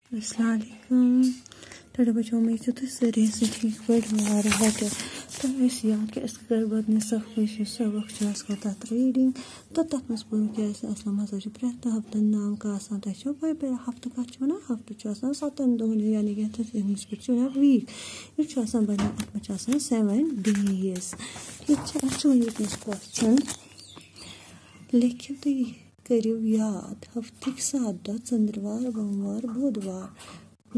अस्सलाम वालेकुम। थोड़ा बच्चों में तो सारे ठीक पढ़ वार बच्चे तो ऐसे याद के इसके कर बाद ने सब कुछ सबक चास का था रीडिंग तो तक मस पूरा क्या ऐसे असला मजा जो प्रैक्टिस हफ्ता नाम का आसान था शो पे हफ्ता का चुना हफ्ता चासा सातन दो ने यानी क्या था इंग्लिश पे चुना वीक ये चासा बना अपना चासा 7 days ये चासा ये क्वेश्चन लेकिन तो करियो याद हफ्ते के 7 दिन चंद्रवार सोमवार बुधवार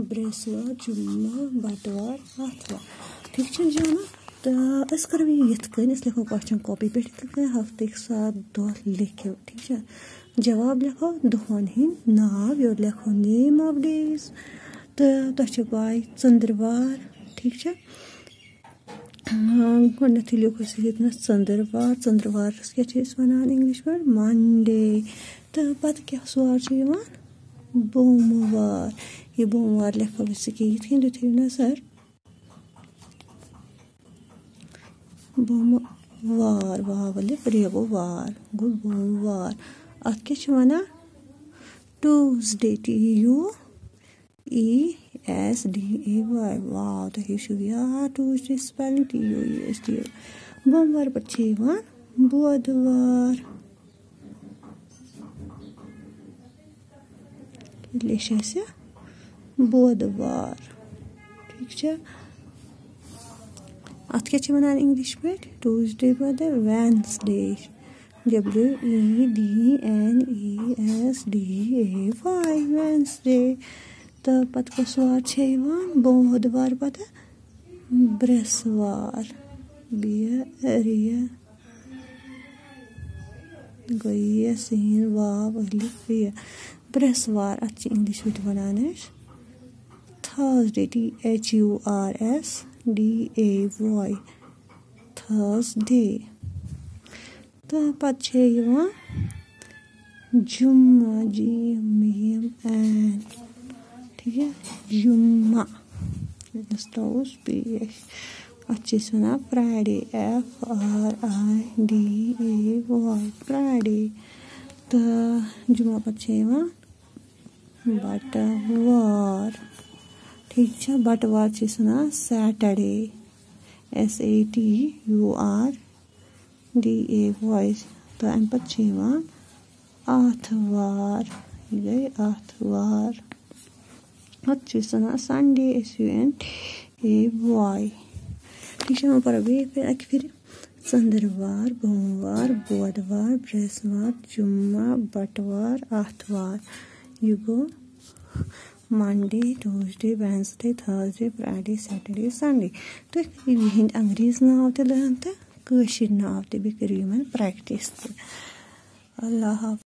बृहस्पतिवार जुम्मा बटवार आतवार ठीक है जाना तो इस कर भी यथ कन इस लिखो क्वेश्चन कॉपी पे लिखो हफ्ते के 7 दिन लिखो ठीक है जवाब लिखो दोहन हिंद नाम यो लिखो नेम ऑफ डेज तो पाई चंद्रवार ठीक है गोडनेथ लिखो सहित चंद्रवार चंद्रवार क्या वन इंग्लिश पे मंडे तो पत क्या सवार बोमवार ये बोमवार लिखो ये ना सर बोमवार वाले रेगो वार गो बोमवार अत क्या वना ट्यूसडे TUESDAY वाव तो यार ट्यूसडे स्पेलिंग TUESDAY बोमवार पे बुधवार से बुधवार ठीक है अत क्या वन इंग्लिश पे ट्यूसडे बाद वेडनेसडे WEDNESDAY वेडनेसडे तो पत को स्वार बुधवार पत बृहस्पतिवार गई सीन वाव अलिफ बृहस्पतिवार अत इंग्लिश पे वन थर्सडे THURSDAY थर्सडे तो पत जुम्मा GMAN ठीक है जुम्मा अच्छे सुना फ्राइडे FRIDAY फ्राइडे तो जुम्मा पे बटवार ठीक है बटवार सुना सैटरडे SATURDAY तो अम पे आथवार ये गई आथवार अत संडे SUNDAY ठीक है पर फिर चंद्रवार सोमवार बुधवार बृहस्पतिवार जुम्मा बटवार आथवार you go Monday Tuesday Wednesday Thursday Friday Saturday Sunday तो यहंद अंग्रेज नाव तो कशीर नाव तो करो प्रैक्टिस अल्लाह हाफ़िज़।